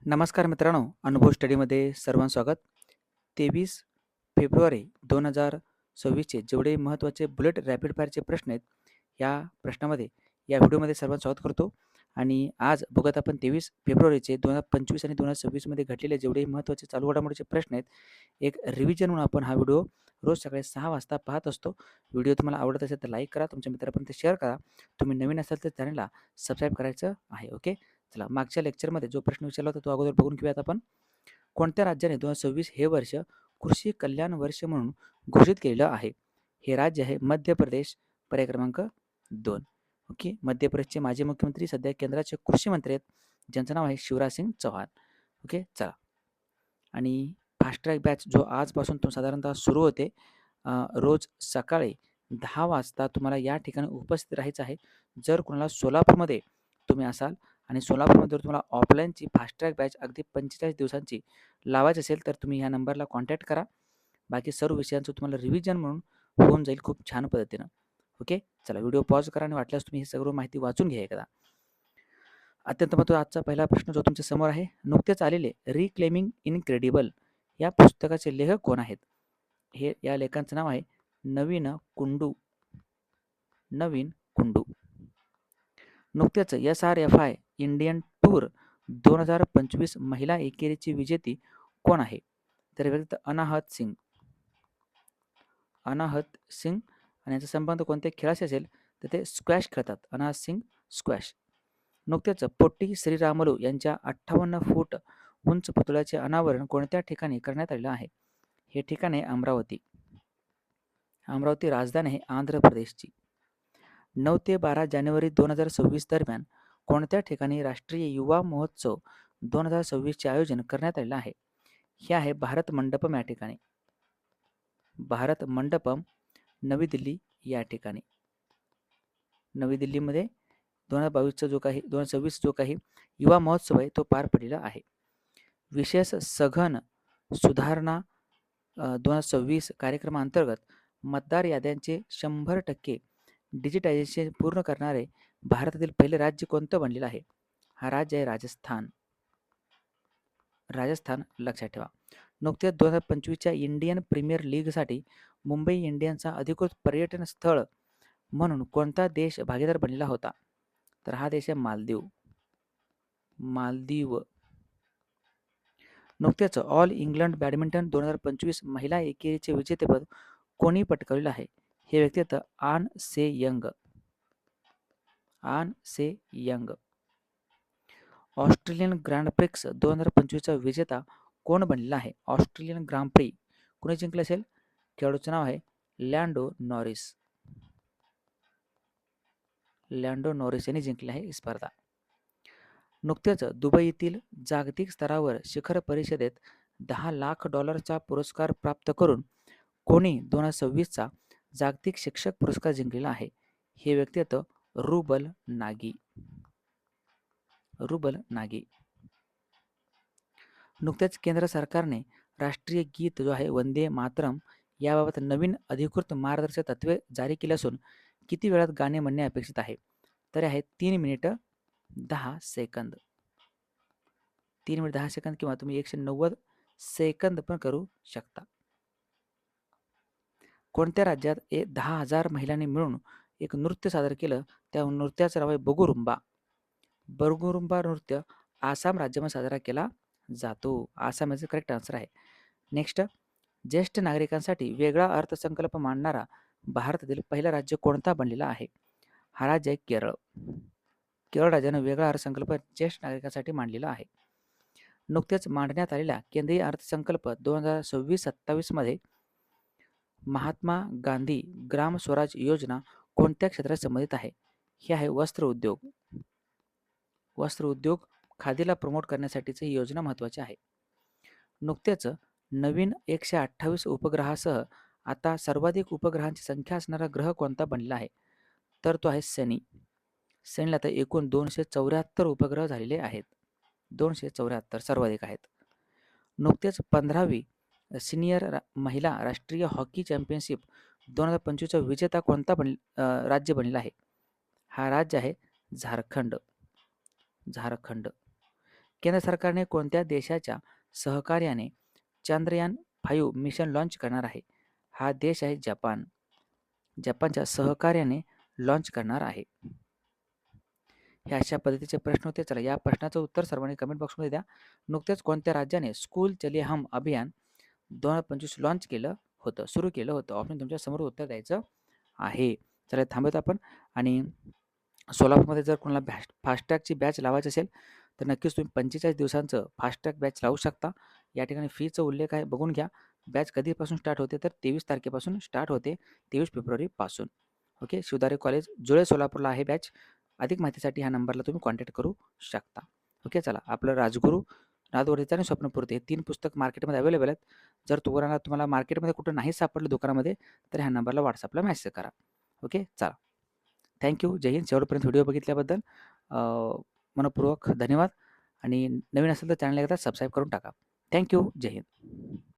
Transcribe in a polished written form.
नमस्कार मित्रांनो, अनुभव स्टडीमध्ये सर्वांचं स्वागत. 23 फेब्रुवारी 2026चे जेवढे महत्त्वाचे बुलेट रॅपिड फायरचे प्रश्न आहेत, या व्हिडिओमध्ये सर्वांचं स्वागत करतो. आणि आज बघत आपण 23 फेब्रुवारीचे 2025 आणि 2026मध्ये घडलेले जेवढे महत्त्वाचे चालू घडामोडीचे प्रश्न आहेत, एक रिव्हिजन म्हणून आपण हा व्हिडिओ रोज सकाळी 6 वाजता पाहत असतो. व्हिडिओ तुम्हाला आवडत असेल तर लाईक करा, तुमच्या मित्रांपर्यंत शेअर करा. तुम्ही नवीन असाल तर चॅनलला सबस्क्राईब करायचं आहे. ओके. चला, मागच्या लेक्चरमध्ये जो प्रश्न विचारला होता तो अगोदर बघून घेऊयात आपण. कोणत्या राज्याने 2026 हे वर्ष कृषी कल्याण वर्ष म्हणून घोषित केलेलं आहे? हे राज्य आहे मध्य प्रदेश, पर्याय क्रमांक 2. ओके. मध्य प्रदेशचे माजी मुख्यमंत्री सध्या केंद्राचे कृषी मंत्री आहेत, ज्यांचं नाव आहे शिवराज सिंग चौहान. ओके. चला, आणि फास्ट ट्रॅक बॅच जो आजपासून साधारणतः सुरू होते, रोज सकाळी 10 वाजता तुम्हाला या ठिकाणी उपस्थित राहायचं आहे. जर कोणाला सोलापूरमध्ये तुम्ही असाल आणि सोलापूरमध्ये जर तुम्हाला ऑफलाईनची फास्ट ट्रॅक बॅच अगदी 45 दिवसांची लावायची असेल तर तुम्ही ह्या नंबरला कॉन्टॅक्ट करा. बाकी सर्व विषयांचं तुम्हाला रिव्हिजन म्हणून होऊन जाईल खूप छान पद्धतीनं. ओके. चला, व्हिडिओ पॉज करा आणि वाटल्यास तुम्ही ही सर्व माहिती वाचून घ्या एकदा. अत्यंत महत्त्वाचा आजचा पहिला प्रश्न जो तुमच्या समोर आहे, नुकतेच आलेले रिक्लेमिंग इनक्रेडिबल या पुस्तकाचे लेखक कोण आहेत? या लेखांचं नाव आहे नवीन कुंडू. नवीन कुंडू. नुकतेच SRFI इंडियन टूर 2025 महिला एकेरीची विजेती कोण आहे? तर व्यक्त अनाहत सिंग. अनाहत सिंग. आणि याचा संबंध कोणत्या खेळाशी असेल तर ते स्क्वॅश खेळतात. अनाहत सिंग स्क्वॅश. नुकतेच पोट्टी श्रीरामलू यांच्या 58 फूट उंच पुतळ्याचे अनावरण कोणत्या ठिकाणी करण्यात आलेलं आहे? हे ठिकाण आहे अमरावती. अमरावती राजधानी आहे आंध्र प्रदेशची. 9 ते 12 जानेवारी 2026 दरम्यान कोणत्या ठिकाणी राष्ट्रीय युवा महोत्सव 2026चे आयोजन करण्यात आलेलं आहे? हे आहे भारत मंडपम या ठिकाणी. भारत मंडपम, नवी दिल्ली या ठिकाणी. नवी दिल्लीमध्ये 2026 जो काही युवा महोत्सव आहे तो पार पडलेला आहे. विशेष सघन सुधारणा 2026 कार्यक्रमाअंतर्गत मतदार याद्यांचे 100% डिजिटायझेशन पूर्ण करणारे भारतातील पहिले राज्य कोणतं बनलेलं आहे? हा राज्य आहे राजस्थान. राजस्थान लक्षात ठेवा. नुकतेच 2025च्या इंडियन प्रीमियर लीगसाठी मुंबई इंडियन्सचा अधिकृत पर्यटन स्थळ म्हणून कोणता देश भागीदार बनलेला होता? तर हा देश आहे मालदीव. मालदीव. नुकतेच ऑल इंग्लंड बॅडमिंटन 2025 महिला एकेरीचे विजेतेपद कोणी पटकावलेलं आहे? हे व्यक्ती आहेत आन से यंग. आन से यंग. ऑस्ट्रेलियन ग्रँड प्रिक्स 2025चा विजेता कोण बनलेला आहे? ऑस्ट्रेलियन ग्रांड प्री कोणी जिंकले असेल? खेळाडूचं नाव आहे लँडो नॉरिस. लँडो नॉरिस यांनी जिंकले आहे ही स्पर्धा. नुकतेच दुबई येथील जागतिक स्तरावर शिखर परिषदेत $10 लाख पुरस्कार प्राप्त करून कोणी 2026चा जागतिक शिक्षक पुरस्कार जिंकलेला आहे? हे व्यक्ती आहेत रुबल नागी. रुबल नागी. नुकतेच केंद्र सरकारने राष्ट्रीय गीत जो आहे वंदे मातरम याबाबत नवीन अधिकृत मार्गदर्शक तत्त्वे जारी केली असून किती वेळात गाणे म्हणणे अपेक्षित आहे? तर आहे 3 मिनिटं 10 सेकंद. 3 मिनिट 10 सेकंद किंवा तुम्ही 190 सेकंद पण करू शकता. कोणत्या राज्यात 10,000 महिलांनी मिळून एक नृत्य सादर केलं? त्या नृत्याचं नाव आहे बगुरुंबा. बगुरुंबा नृत्य आसाम राज्यामध्ये साजरा केला जातो. आसाम याचं करेक्ट आन्सर आहे. नेक्स्ट, ज्येष्ठ नागरिकांसाठी वेगळा अर्थसंकल्प मांडणारा भारतातील पहिला राज्य कोणता बनलेला आहे? हा राज्य आहे केरळ. केरळ राज्यानं वेगळा अर्थसंकल्प ज्येष्ठ नागरिकांसाठी मांडलेला आहे. नुकतेच मांडण्यात आलेल्या केंद्रीय अर्थसंकल्प 2026-27 मध्ये महात्मा गांधी ग्राम स्वराज योजना कोणत्या क्षेत्रात संबंधित आहे? हे आहे वस्त्र उद्योग. वस्त्र उद्योग, खादीला प्रमोट करण्यासाठीची ही योजना महत्त्वाची आहे. नुकतेच नवीन 128 उपग्रहासह आता सर्वाधिक उपग्रहांची संख्या असणारा ग्रह कोणता बनलेला आहे? तर तो आहे शनी. शनीला आता एकूण 274 उपग्रह झालेले आहेत. 274 सर्वाधिक आहेत. नुकतेच 15वी सिनियर महिला राष्ट्रीय हॉकी चॅम्पियनशिप 2025चा विजेता कोणता राज्य बनलेला आहे? हा राज्य आहे झारखंड. झारखंड. केंद्र सरकारने कोणत्या देशाच्या सहकार्याने चांद्रयान-5 मिशन लॉन्च करणार आहे? हा देश आहे जपान. जपानच्या सहकार्याने लॉन्च करणार आहे. हे अशा पद्धतीचे प्रश्न होते. चला या प्रश्नाचं उत्तर सर्वांनी कमेंट बॉक्समध्ये द्या. नुकतेच कोणत्या राज्याने स्कूल चलिए हम अभियान 2025 लॉन्च केलं होतं, सुरू केलं होतं? ऑप्शन तुमच्या समोर उत्तर द्यायचं आहे. चला थांबूयात आपण. आणि सोलापूरमध्ये जर कोणाला फास्टॅगची बॅच लावायची असेल तर नक्कीच तुम्ही 45 दिवसांचं फास्टॅग बॅच लावू शकता. या ठिकाणी फीचा उल्लेख आहे, बघून घ्या. बॅच कधीपासून स्टार्ट होते तर 23 तारखेपासून स्टार्ट होते, 23 फेब्रुवारीपासून. ओके, शिवदारे कॉलेज जुळे सोलापूरला आहे बॅच. अधिक माहितीसाठी ह्या नंबरला तुम्ही कॉन्टॅक्ट करू शकता. ओके, चला आपलं राजगुरू, नादवरीचा आणि स्वप्नपूर्ती हे 3 पुस्तक मार्केटमध्ये अवेलेबल आहेत. जर तुम्हाला मार्केटमध्ये कुठं नाही सापडलं दुकानामध्ये तर ह्या नंबरला व्हॉट्सअपला मेसेज करा. ओके, चला थँक्यू. जय हिंद. शेवटपर्यंत व्हिडिओ बघितल्याबद्दल मनःपूर्वक धन्यवाद. आणि नवीन असेल तर चॅनल एकदा सबस्क्राईब करून टाका. थँक्यू. जय हिंद.